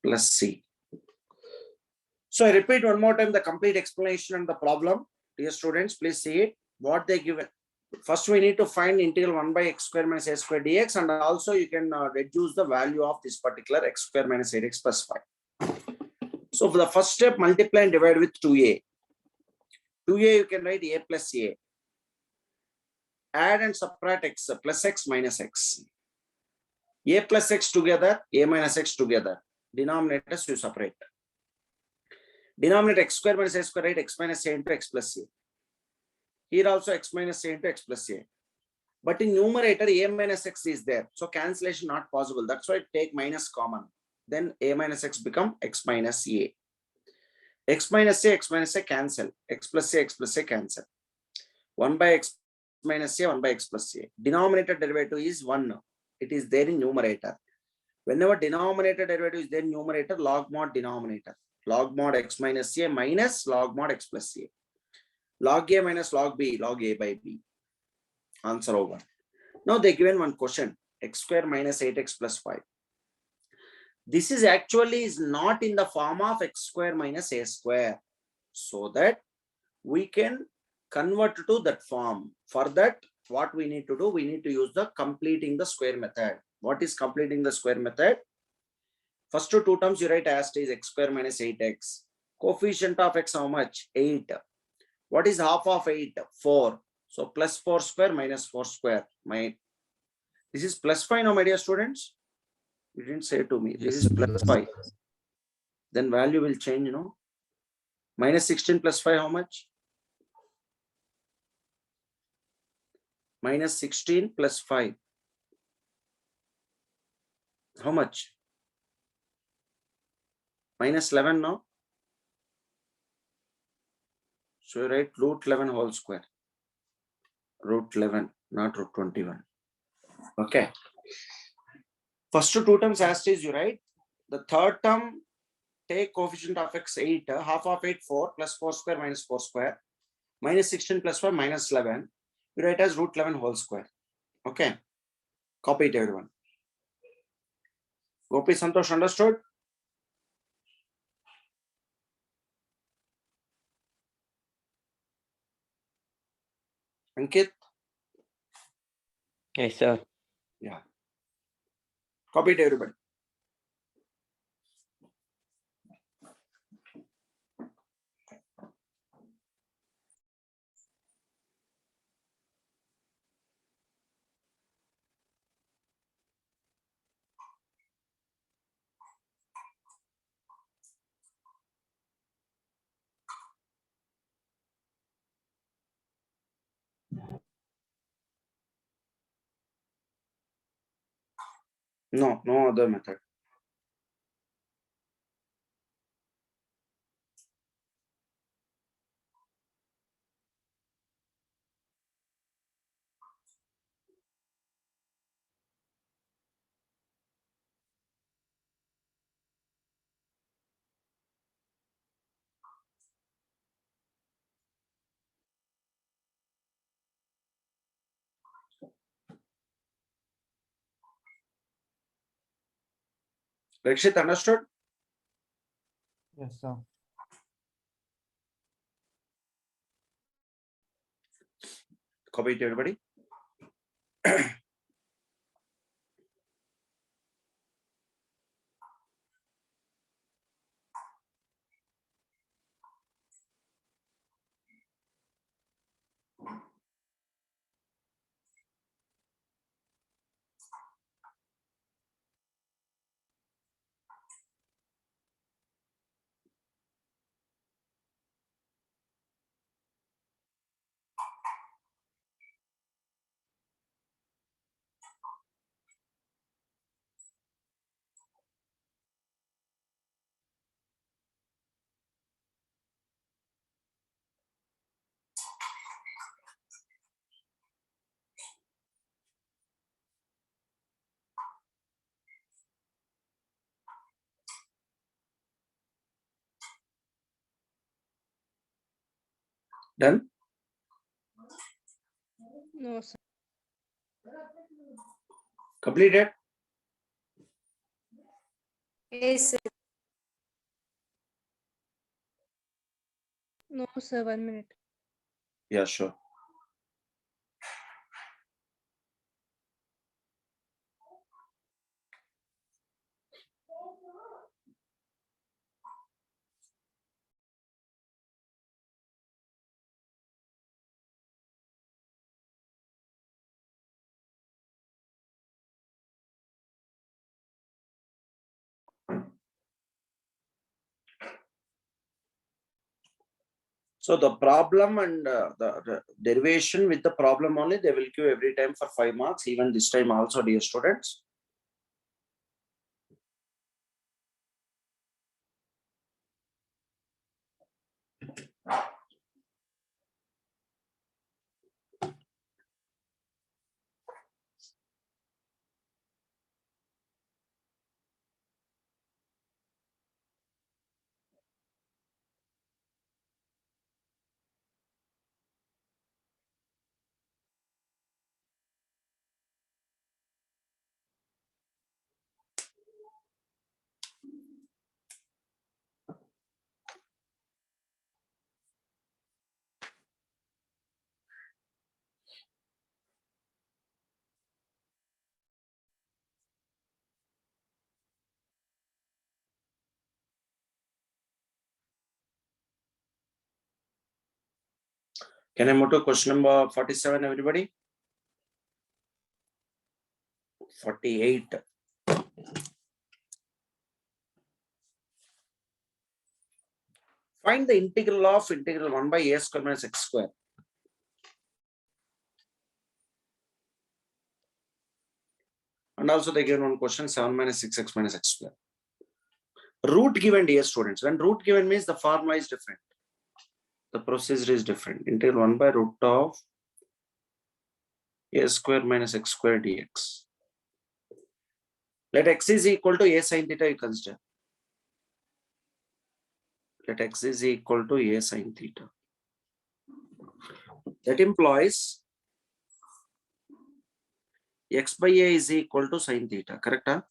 plus c. So I repeat one more time the complete explanation and the problem. Dear students, please see it. What they given. First, we need to find integral 1 by x square minus a square dx, and also you can reduce the value of this particular x square minus 8x plus 5. So for the first step, multiply and divide with 2a. 2a you can write a plus a. Add and subtract x plus x minus x. A plus x together, a minus x together. Denominators you separate. Denominator x square minus a square, right? X minus a into x plus a. Here also x minus a into x plus a. But in numerator, a minus x is there. So cancellation not possible. That's why take minus common. Then a minus x become x minus a. X minus a cancel. X plus a cancel. 1 by x minus a, 1 by x plus a. Denominator derivative is 1. It is there in numerator. Whenever denominator derivative is there in numerator, log mod denominator. Log mod x minus a minus log mod x plus a. Log a minus log b, log a by b. Answer over. Now they given one question, x square minus 8x plus 5. This is actually is not in the form of x square minus a square. So that we can convert to that form. For that, what we need to do, we need to use the completing the square method. What is completing the square method? First two terms you write as is x square minus 8x. Coefficient of x how much? 8. What is half of 8? 4. So plus 4 square minus 4 square. This is plus 5 now, my dear students. You didn't say to me. This is plus 5. Then value will change, Minus 16 plus 5 how much? Minus 16 plus 5. How much? Minus 11 now. So you write root 11 whole square. Root 11, not root 21. Okay. First two terms as is you write. The third term, take coefficient of x 8, half of 8 4 plus 4 square minus 4 square. Minus 16 plus 5 minus 11. You write as root 11 whole square. Okay. Copy it everyone. Gopi Santosh understood? Ankit? Yes, sir. Yeah. Copy it everybody. No other method. Rakshit understood? Yes, sir. Copy it everybody. Done? No, sir. Completed? Yes, sir. No, sir, 1 minute. Yeah, sure. So the problem and the derivation with the problem only, they will give every time for 5 marks, even this time also, dear students. Can I move to question number 47, everybody? 48. Find the integral of integral 1 by a square minus x square. And also they given one question, 7 minus 6x minus x square. Root given, dear students. When root given means the formula is different. The procedure is different. Integral 1 by root of a square minus x square dx. Let x is equal to a sin theta, you consider. Let x is equal to a sin theta. That implies x by a is equal to sin theta, correct? Huh?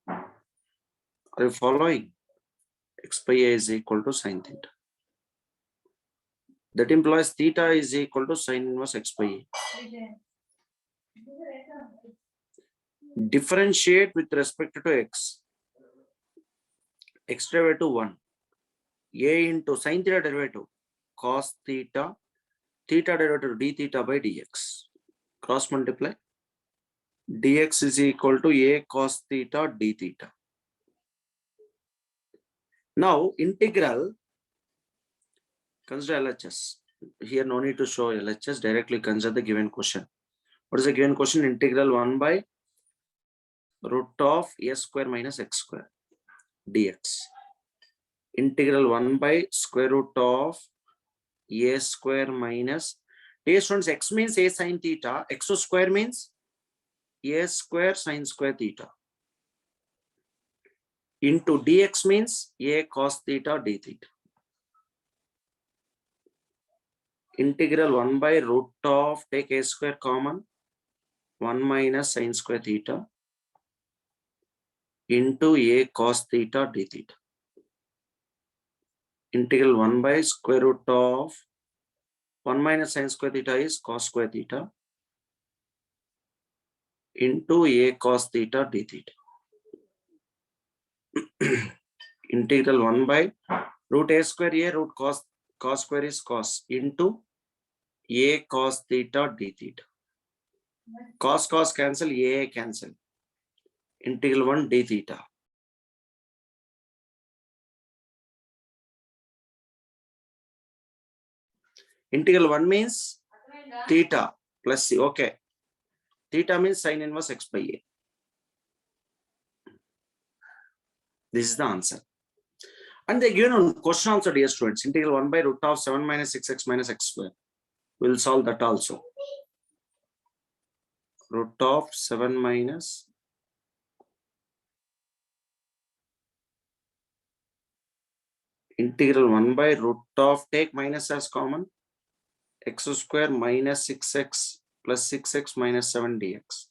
Are you following? X by a is equal to sin theta. That implies theta is equal to sin inverse x by a. Differentiate with respect to x. X derivative 1. A into sin theta derivative cos theta, theta derivative d theta by dx. Cross multiply. Dx is equal to a cos theta d theta. Now integral, consider LHS. Here no need to show LHS, directly consider the given question. What is the given question? Integral 1 by root of a square minus x square dx. Integral 1 by square root of a square minus, dear students, x means a sin theta, x square means a square sin square theta, into dx means a cos theta d theta. Integral 1 by root of, take a square common, 1 minus sin square theta into a cos theta d theta. Integral 1 by square root of 1 minus sin square theta is cos square theta into a cos theta d theta. Integral 1 by root a square a root cos square is cos into a cos theta d theta. Cos cancel, a cancel. Integral 1 d theta. Integral 1 means theta plus c. Okay. Theta means sin inverse x by a. This is the answer. And they given on question also, dear students. Integral 1 by root of 7 minus 6x minus x square. We'll solve that also. Root of 7 minus integral 1 by root of, take minus as common, x square minus 6x plus 6x minus 7 dx.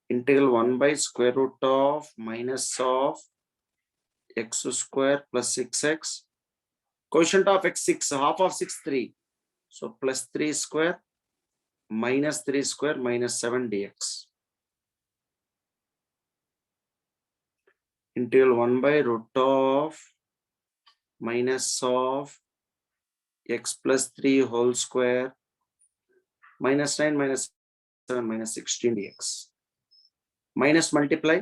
Integral 1 by square root of minus of x square plus 6x. Quotient of x 6, half of 6 3. So plus 3 square minus 3 square minus 7 dx. Integral 1 by root of minus of x plus 3 whole square minus 9 minus 7 minus 16 dx. Minus multiply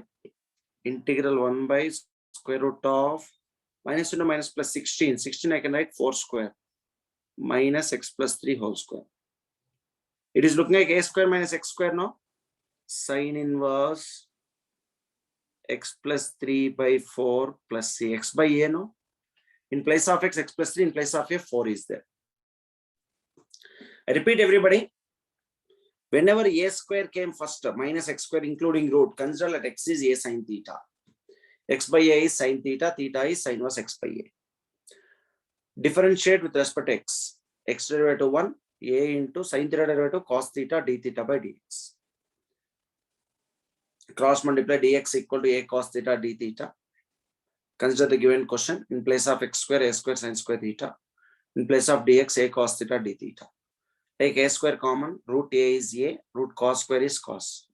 integral 1 by square root of minus into minus plus 16. 16 I can write 4 square minus x plus 3 whole square. It is looking like a square minus x square now. Sin inverse x plus 3 by 4 plus c x by a no. In place of x plus 3, in place of a 4 is there. I repeat everybody. Whenever a square came first, minus x square including root, consider that x is a sin theta. X by a is sin theta, theta is sin inverse x by a. Differentiate with respect to x. X derivative 1, a into sin theta derivative cos theta d theta by dx. Cross multiply dx equal to a cos theta d theta. Consider the given question. In place of x square, a square sin square theta. In place of dx, a cos theta d theta. Take a square common, root a is a, root cos square is cos.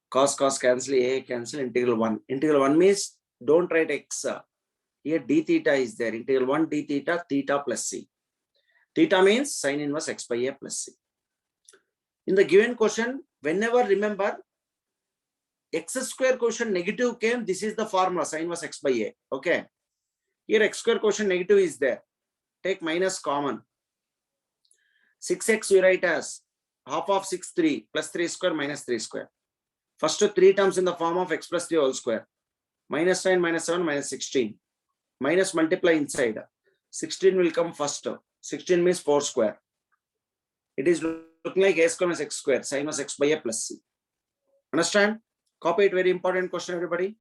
Cos cancel, a cancel, integral 1. Integral 1 means don't write x. Here d theta is there. Integral 1 d theta, theta plus c. Theta means sin inverse x by a plus c. In the given question, whenever remember, x square quotient negative came, this is the formula, sin inverse x by a. Okay. Here x square quotient negative is there. Take minus common. 6x you write as half of 6, 3 plus 3 square minus 3 square. First 3 terms in the form of x plus 3 whole square. Minus 9 minus 7 minus 16. Minus multiply inside. 16 will come first. 16 means 4 square. It is looking like a square minus x square. Sin inverse x by a plus c. Understand? Copy it. Very important question, everybody.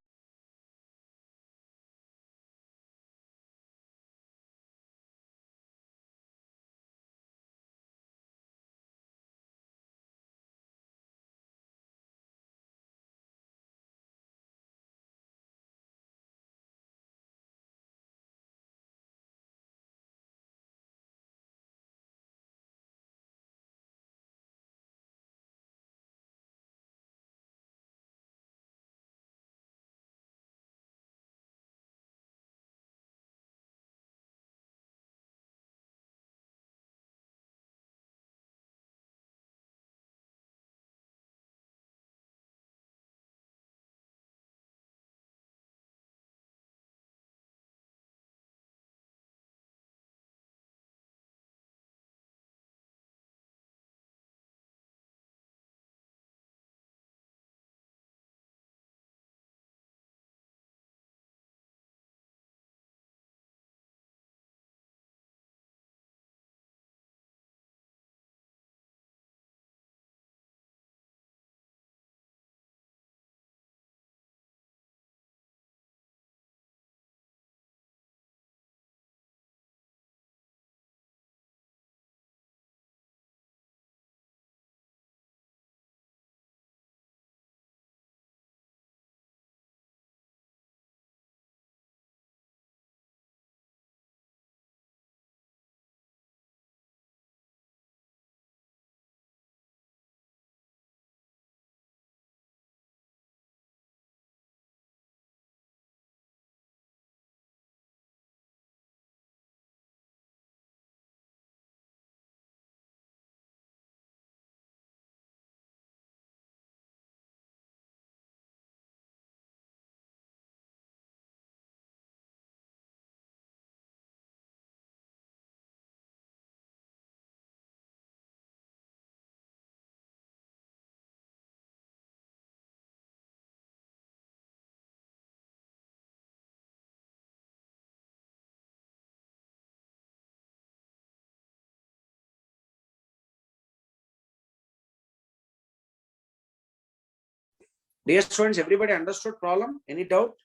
Dear students, everybody understood problem? Any doubt?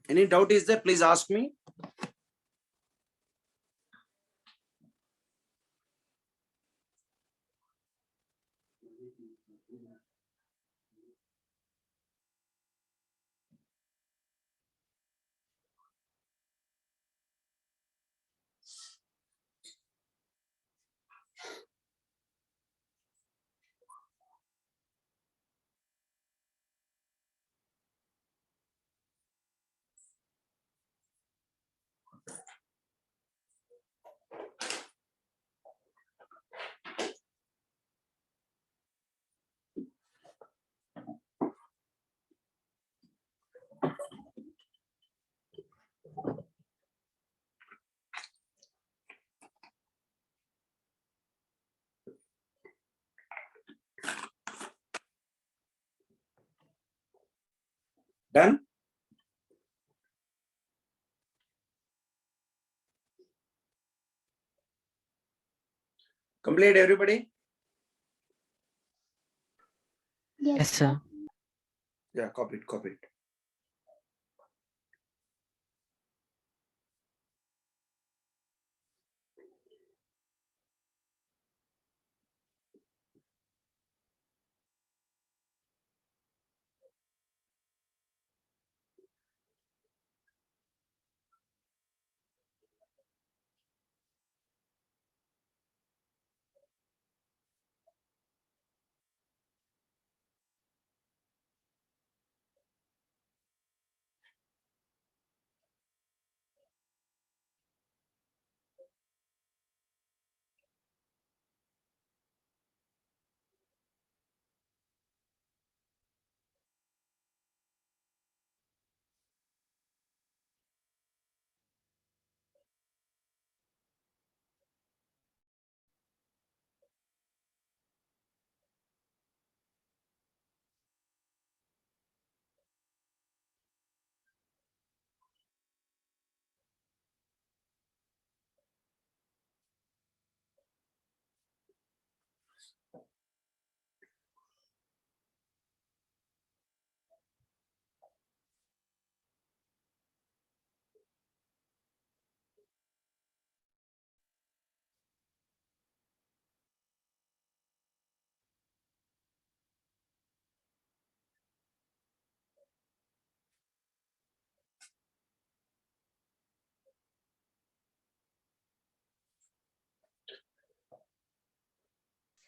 Any doubt is there? Please ask me. Done? Complete everybody? Yes, sir. Yeah, copy it, copy it.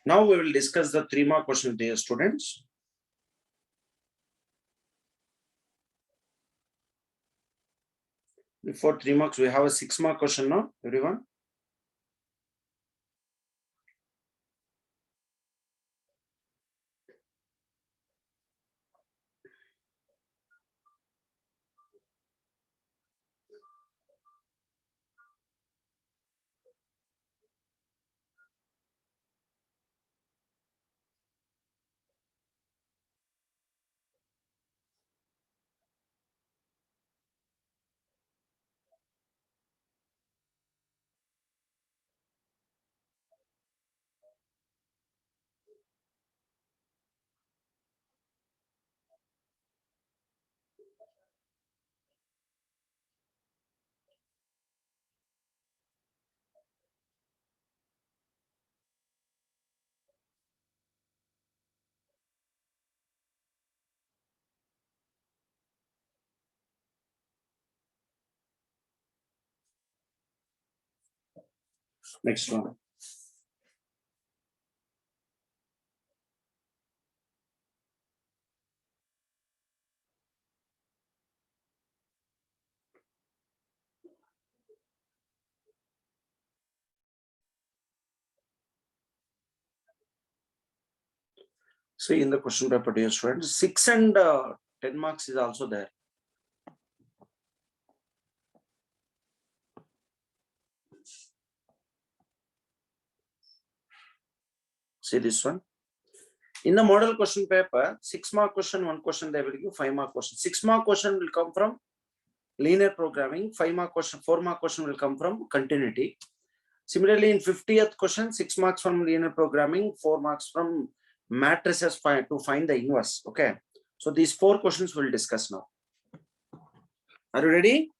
Now we will discuss the 3-mark question, dear students. Before 3 marks, we have a 6-mark question now, everyone. Next one. See in the question paper, dear students, 6 and 10 marks is also there. See this one. In the model question paper, 6-mark question, 1 question, they will give 5-mark question. 6-mark question will come from linear programming. 5-mark question, 4-mark question will come from continuity. Similarly, in 50th question, 6 marks from linear programming, 4 marks from matrices to find the inverse. Okay. So these 4 questions we'll discuss now. Are you ready?